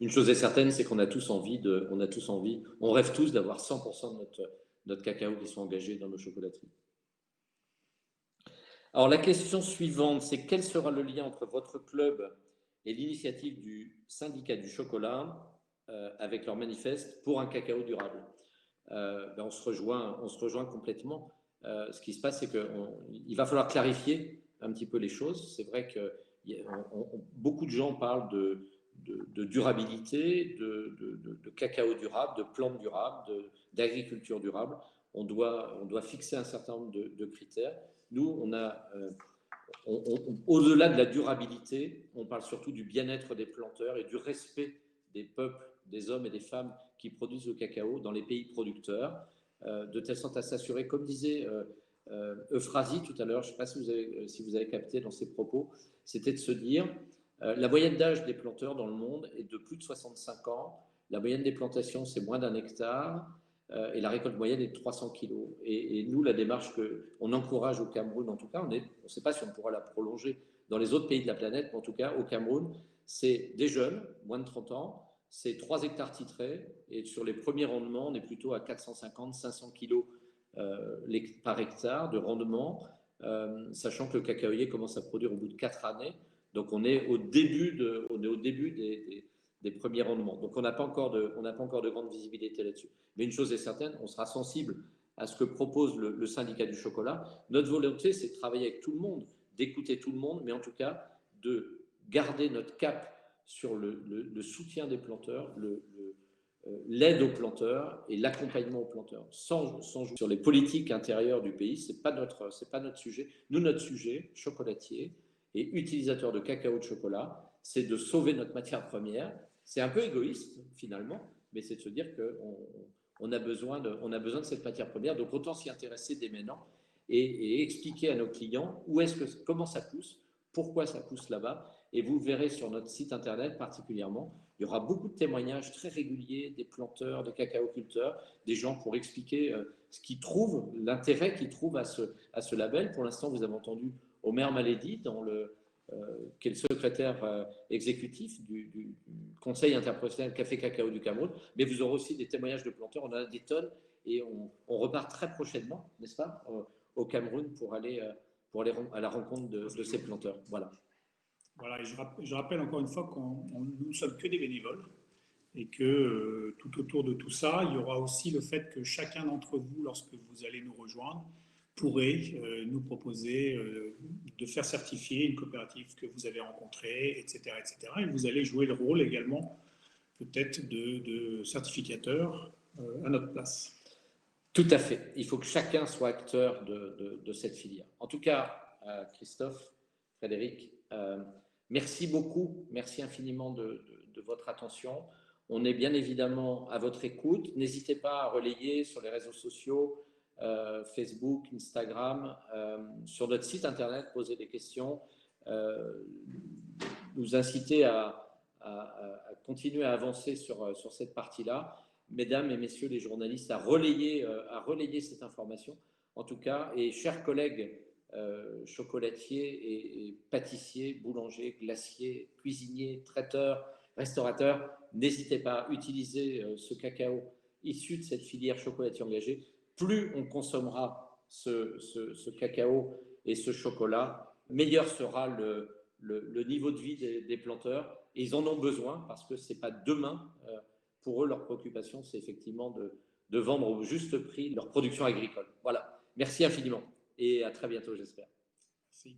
Une chose est certaine, c'est qu'on a tous envie, on rêve tous d'avoir 100% de notre cacao qui soit engagé dans nos chocolateries. Alors la question suivante, c'est quel sera le lien entre votre club et l'initiative du syndicat du chocolat avec leur manifeste pour un cacao durable? On se rejoint complètement. Ce qui se passe, c'est qu'il va falloir clarifier un petit peu les choses. C'est vrai que beaucoup de gens parlent de durabilité, de cacao durable, de plantes durables, d'agriculture durable. On doit fixer un certain nombre de critères. Nous, au-delà de la durabilité, on parle surtout du bien-être des planteurs et du respect des peuples, des hommes et des femmes qui produisent le cacao dans les pays producteurs, de telle sorte à s'assurer, comme disait Euphrasie tout à l'heure, je ne sais pas si vous avez capté dans ses propos, c'était de se dire la moyenne d'âge des planteurs dans le monde est de plus de 65 ans, la moyenne des plantations c'est moins d'1 hectare et la récolte moyenne est de 300 kilos. Et nous, la démarche qu'on encourage au Cameroun, en tout cas, on ne sait pas si on pourra la prolonger dans les autres pays de la planète, mais en tout cas au Cameroun, c'est des jeunes, moins de 30 ans, c'est 3 hectares titrés et sur les premiers rendements, on est plutôt à 450-500 kilos par hectare de rendement, sachant que le cacaoyer commence à produire au bout de 4 années. Donc, on est au début des premiers rendements. Donc, on n'a pas encore de grande visibilité là-dessus. Mais une chose est certaine, on sera sensible à ce que propose le syndicat du chocolat. Notre volonté, c'est de travailler avec tout le monde, d'écouter tout le monde, mais en tout cas, de garder notre cap sur le soutien des planteurs, l'aide aux planteurs et l'accompagnement aux planteurs, sans jouer sur les politiques intérieures du pays. C'est pas notre sujet. Nous, notre sujet, chocolatier et utilisateur de cacao de chocolat, c'est de sauver notre matière première. C'est un peu égoïste, finalement, mais c'est de se dire qu'on on a besoin de cette matière première. Donc, autant s'y intéresser dès maintenant et expliquer à nos clients comment ça pousse, pourquoi ça pousse là-bas. Et vous verrez sur notre site internet particulièrement, il y aura beaucoup de témoignages très réguliers des planteurs, de cacaoculteurs, des gens pour expliquer ce qu'ils trouvent, l'intérêt qu'ils trouvent à ce label. Pour l'instant, vous avez entendu Omer Maledi, qui est le secrétaire exécutif du Conseil interprofessionnel Café Cacao du Cameroun. Mais vous aurez aussi des témoignages de planteurs. On en a des tonnes et on repart très prochainement, n'est-ce pas, au Cameroun pour aller à la rencontre de ces planteurs. Voilà. Voilà, et je rappelle encore une fois que nous ne sommes que des bénévoles et que tout autour de tout ça, il y aura aussi le fait que chacun d'entre vous, lorsque vous allez nous rejoindre, pourrait nous proposer de faire certifier une coopérative que vous avez rencontrée, etc., etc. Et vous allez jouer le rôle également peut-être de certificateur à notre place. Tout à fait. Il faut que chacun soit acteur de cette filière. En tout cas, Christophe, Frédéric, merci beaucoup, merci infiniment de votre attention. On est bien évidemment à votre écoute. N'hésitez pas à relayer sur les réseaux sociaux, Facebook, Instagram, sur notre site internet, poser des questions, nous inciter à continuer à avancer sur cette partie-là. Mesdames et messieurs les journalistes, à relayer cette information, en tout cas, et chers collègues chocolatiers et pâtissiers, boulangers, glaciers, cuisiniers, traiteurs, restaurateurs, n'hésitez pas à utiliser ce cacao issu de cette filière chocolatier engagée. Plus on consommera ce cacao et ce chocolat, meilleur sera le niveau de vie des planteurs. Et ils en ont besoin parce que ce n'est pas demain. Pour eux, leur préoccupation, c'est effectivement de vendre au juste prix leur production agricole. Voilà. Merci infiniment et à très bientôt, j'espère. Merci.